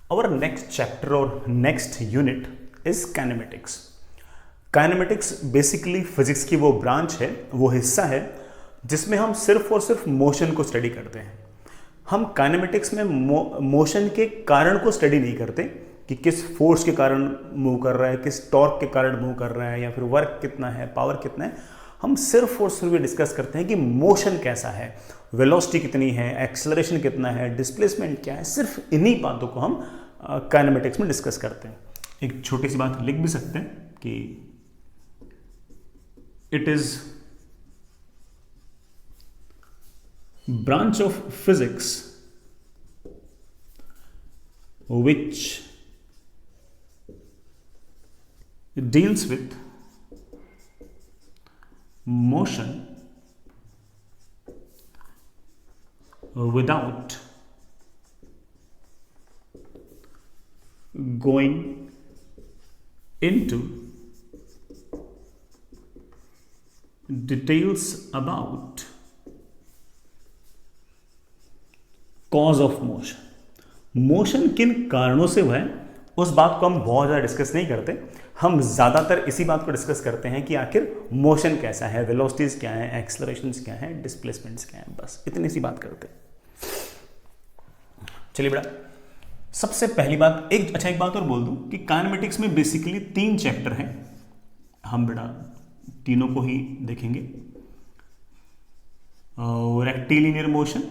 Our next chapter or next unit is kinematics. Kinematics basically physics की वो branch है, वो हिस्सा है जिसमें हम सिर्फ और सिर्फ मोशन को स्टडी करते हैं। हम काइनेमेटिक्स में मोशन के कारण को स्टडी नहीं करते कि किस फोर्स के कारण मूव कर रहा है, किस टॉर्क के कारण मूव कर रहा है, या फिर वर्क कितना है, पावर कितना है। हम सिर्फ और सिर्फ ये डिस्कस करते हैं कि मोशन कैसा है, वेलोसिटी कितनी है, एक्सेलरेशन कितना है, डिस्प्लेसमेंट क्या है। सिर्फ इन्हीं बातों को हम काइनेमेटिक्स में डिस्कस करते हैं। एक छोटी सी बात लिख भी सकते हैं कि it is branch of physics which deals with motion without going into details about cause of motion. Motion किन कारणों से हुआ है उस बात को हम बहुत ज़्यादा डिस्कस नहीं करते। हम ज़्यादातर इसी बात को डिस्कस करते हैं कि आखिर मोशन कैसा है, वेलोसिटीज क्या है, एक्सेलरेशंस क्या है, डिस्प्लेसमेंट्स क्या है, बस इतनी सी बात करते हैं। चलिए बेटा, सबसे पहली बात एक बात और बोल दूं कि काइनेमेटिक्स में बेसिकली 3 चैप्टर हैं। हम बेटा तीनों को ही देखेंगे। रेक्टिलिनियर मोशन,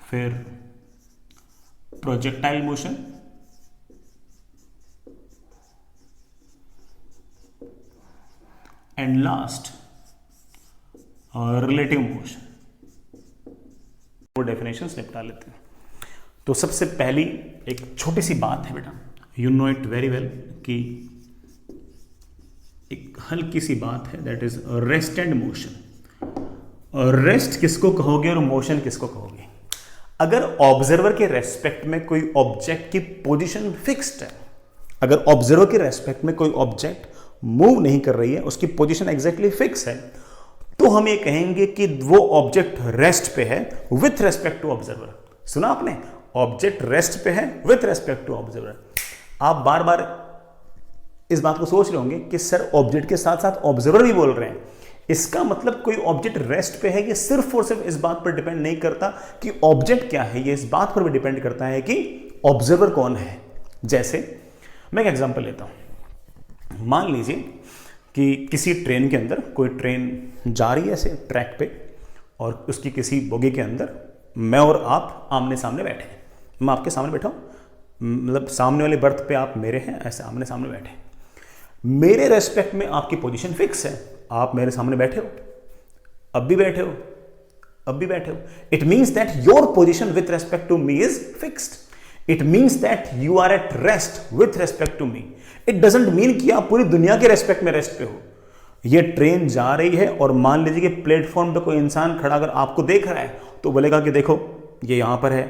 फिर projectile motion, and last relative motion. वो डेफिनेशंस निपटा लेते हैं। तो सबसे पहली एक छोटी सी बात है बेटा, you know it very well, कि एक हल्की सी बात है, that is rest and motion. Rest किसको कहोगे और मोशन किसको कहोगे? अगर ऑब्जर्वर के रेस्पेक्ट में कोई ऑब्जेक्ट की पोजीशन फिक्स्ड है, अगर ऑब्जर्वर के रेस्पेक्ट में कोई ऑब्जेक्ट मूव नहीं कर रही है, उसकी पोजीशन एग्जैक्टली फिक्स है, तो हम ये कहेंगे कि वो ऑब्जेक्ट रेस्ट पे है विथ रेस्पेक्ट टू ऑब्जर्वर। सुना आपने? ऑब्जेक्ट रेस्ट पे है विथ रेस्पेक्ट टू ऑब्जर्वर। आप बार बार इस बात को सोच रहे होंगे कि सर ऑब्जेक्ट के साथ साथ ऑब्जर्वर भी बोल रहे हैं। इसका मतलब कोई ऑब्जेक्ट रेस्ट पे है, ये सिर्फ और सिर्फ इस बात पर डिपेंड नहीं करता कि ऑब्जेक्ट क्या है, ये इस बात पर भी डिपेंड करता है कि ऑब्जर्वर कौन है। जैसे मैं एक एग्जांपल लेता हूं। मान लीजिए कि किसी ट्रेन के अंदर कोई ट्रेन जा रही है ऐसे ट्रैक पे, और उसकी किसी बोगी के अंदर मैं और आप आमने सामने बैठे हैं। मैं आपके सामने बैठा हूं, मतलब सामने वाले बर्थ पे आप मेरे हैं, ऐसे आमने सामने बैठे हैं। मेरे रेस्पेक्ट में आपकी पोजीशन फिक्स है। आप मेरे सामने बैठे हो, अब भी बैठे हो, अब भी बैठे हो। It means that your position with respect to me is fixed. It means that you are at rest with respect to me. It doesn't mean कि आप पूरी दुनिया के रेस्पेक्ट में रेस्ट पे हो। ये ट्रेन जा रही है और मान लीजिए कि प्लेटफॉर्म पे कोई इंसान खड़ा अगर आपको देख रहा है तो बोलेगा कि देखो ये यहां पर है,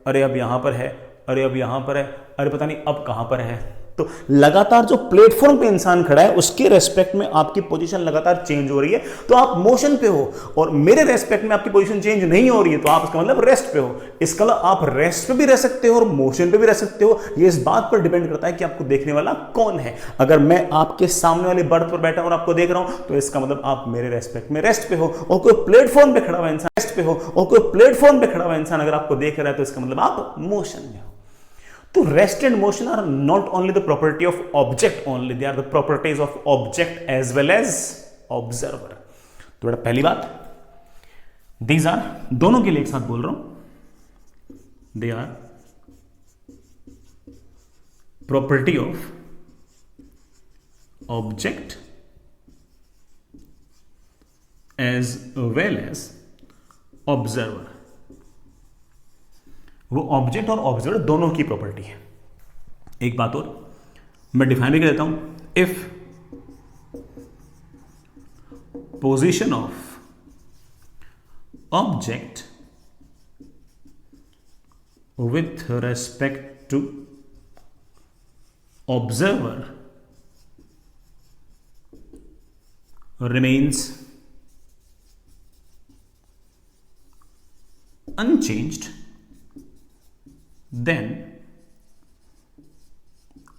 अरे अब यहां पर है, अरे अब यहां पर है, अरे पता नहीं अब कहां पर है। तो लगातार जो प्लेटफॉर्म पे इंसान खड़ा है उसके रेस्पेक्ट में आपकी पोजीशन लगातार चेंज हो रही है, तो आप मोशन पे हो। और मेरे रेस्पेक्ट में आपकी पोजीशन चेंज नहीं हो रही है, तो आप इसका मतलब रेस्ट पे हो। इसका मतलब आप रेस्ट पे भी रह सकते हो और मोशन पे भी रह सकते हो। ये इस बात पर डिपेंड करता है कि आपको देखने वाला कौन है। अगर मैं आपके सामने वाले बर्थ पर बैठा और आपको देख रहा हूं, तो इसका मतलब आप मेरे रेस्पेक्ट में रेस्ट पे हो। और कोई प्लेटफॉर्म पे खड़ा हुआ इंसान रेस्ट पे हो, और कोई प्लेटफॉर्म पे खड़ा हुआ इंसान अगर आपको देख रहा है, तो इसका मतलब आप मोशन में हो। तो rest and motion are not only the property of object only, they are the properties of object as well as observer. तो बेटा पहली बात, दीज आर, दोनों के लिए एक साथ बोल रहा हूं, they are property of object as well as observer. वो ऑब्जेक्ट और ऑब्जर्वर दोनों की प्रॉपर्टी है। एक बात और मैं डिफाइन भी कर देता हूं, if position of object with respect to observer remains unchanged, then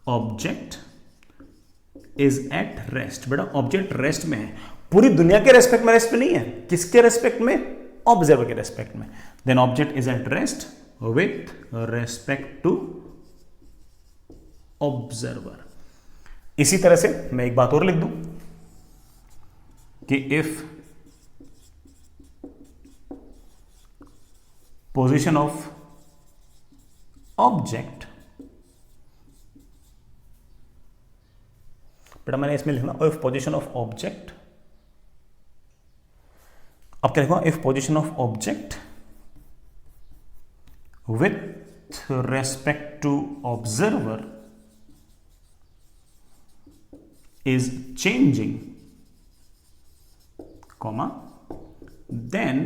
object is at rest. बेटा ऑब्जेक्ट रेस्ट में है, पूरी दुनिया के रेस्पेक्ट में रेस्ट में नहीं है, किसके रेस्पेक्ट में? ऑब्जर्वर के रेस्पेक्ट में। Then object is at rest with respect to observer. इसी तरह से मैं एक बात और लिख दूं कि इफ पोजीशन ऑफ ऑब्जेक्ट, बेटा मैंने इसमें लिखना इफ पोजीशन ऑफ ऑब्जेक्ट, अब क्या लिखूंगा? If position of object with respect to observer is changing, comma, then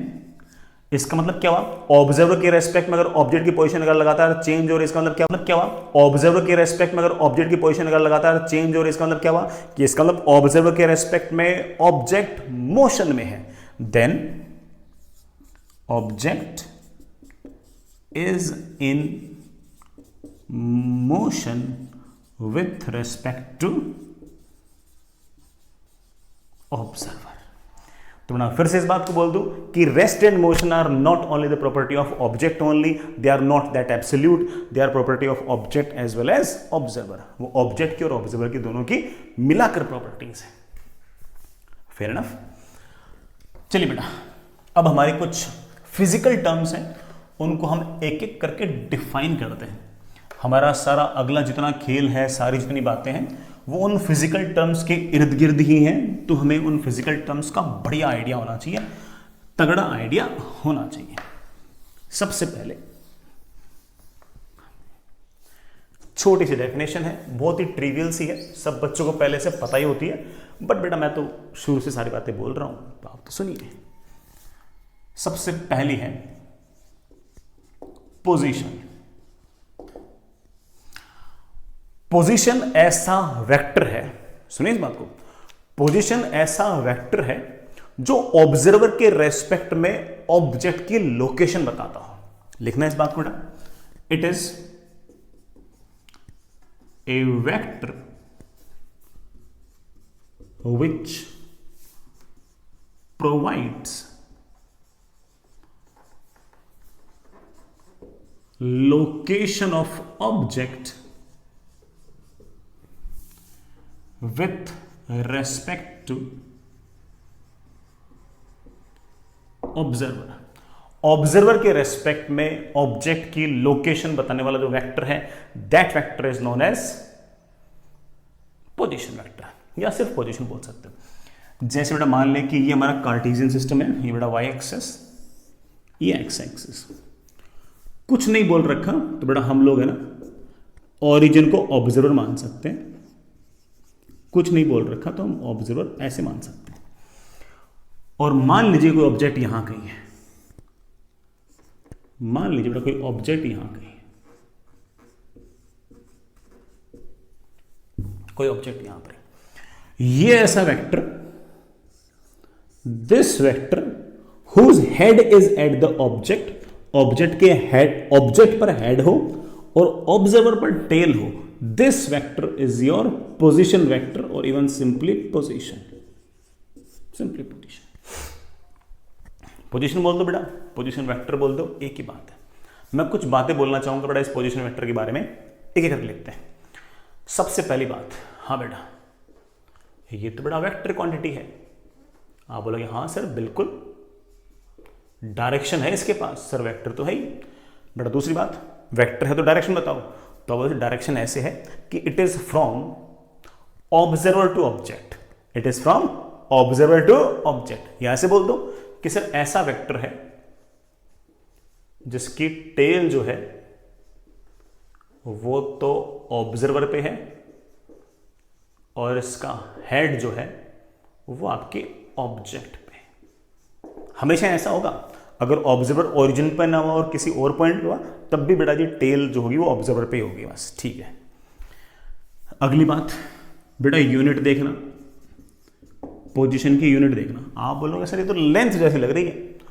इसका मतलब क्या हुआ? ऑब्जर्वर के रेस्पेक्ट में अगर ऑब्जेक्ट की पोजीशन अगर लगातार चेंज हो रही, इसका मतलब क्या हुआ? ऑब्जर्वर के रेस्पेक्ट में अगर ऑब्जेक्ट की पोजीशन अगर लगातार चेंज हो रही, इसका मतलब क्या हुआ? कि इसका मतलब ऑब्जर्वर के रेस्पेक्ट में ऑब्जेक्ट मोशन में है। Then object is in motion with respect to observer. तो मैं फिर से इस बात को बोल दूं कि rest and motion are not only the property of object only, they are not that absolute, they are property of object as well as observer. वो ऑब्जेक्ट की और ऑब्जर्वर की दोनों की मिलाकर प्रॉपर्टीज है। Fair enough. चलिए बेटा, अब हमारे कुछ फिजिकल टर्म्स हैं, उनको हम एक एक करके डिफाइन करते हैं। हमारा सारा अगला जितना खेल है, सारी जितनी बातें हैं, वो उन फिजिकल टर्म्स के इर्द गिर्द ही हैं। तो हमें उन फिजिकल टर्म्स का बढ़िया आइडिया होना चाहिए, तगड़ा आइडिया होना चाहिए। सबसे पहले छोटी सी डेफिनेशन है, बहुत ही ट्रिवियल सी है, सब बच्चों को पहले से पता ही होती है, बट बेटा मैं तो शुरू से सारी बातें बोल रहा हूं, तो आप तो सुनिए। सबसे पहली है पोजीशन। पोजीशन ऐसा वेक्टर है, सुनिए इस बात को, पोजीशन ऐसा वेक्टर है जो ऑब्जर्वर के रेस्पेक्ट में ऑब्जेक्ट की लोकेशन बताता हो। लिखना इस बात को बेटा, it is a vector which provides location of object with respect to observer। Observer के रेस्पेक्ट में ऑब्जेक्ट की लोकेशन बताने वाला जो वेक्टर है, that vector is known as position vector, या सिर्फ पोजीशन बोल सकते हो। जैसे बेटा मान लें कि ये हमारा कार्टेशियन सिस्टम है, ये बेटा वाई एक्सेस, ये एक्स एक्सिस, कुछ नहीं बोल रखा तो बेटा हम लोग है ना ओरिजिन को ऑब्जर्वर मान सकते हैं, कुछ नहीं बोल रखा तो हम ऑब्जर्वर ऐसे मान सकते हैं। और मान लीजिए कोई ऑब्जेक्ट यहां कहीं है, मान लीजिए बेटा कोई ऑब्जेक्ट यहां कहीं है, कोई ऑब्जेक्ट यहां पर, ये ऐसा vector, this vector whose head is at the object, object के हेड, ऑब्जेक्ट पर हेड हो और ऑब्जर्वर पर टेल हो, this vector is your position vector, और even simply position, simply position. Position बोल दो बेटा, पोजीशन वेक्टर बोल दो, एक ही बात है। मैं कुछ बातें बोलना चाहूंगा बेटा इस पोजीशन वेक्टर के बारे में, एक एक करके लिखते हैं। सबसे पहली बात, हाँ बेटा ये तो बेटा वेक्टर क्वांटिटी है। आप बोलोगे हाँ सर बिल्कुल, डायरेक्शन है इसके पास, सर वेक्टर तो है ही। बेटा दूसरी बात, वेक्टर है तो डायरेक्शन बताओ, तो डायरेक्शन ऐसे है कि it is from observer to object, it is from observer to object. यहां से बोल दो कि सर ऐसा वेक्टर है जिसकी टेल जो है वो तो ऑब्जर्वर पे है और इसका हेड जो है वो आपके ऑब्जेक्ट पे। हमेशा ऐसा होगा, अगर ऑब्जर्वर ओरिजिन पर ना हुआ और किसी और पॉइंट पे हुआ तब भी बेटा जी टेल जो होगी वो ऑब्जर्वर पे ही होगी, बस ठीक है। अगली बात बेटा यूनिट देखना, पोजीशन की यूनिट देखना। आप बोलोगे सर ये तो लेंथ जैसी लग रही है,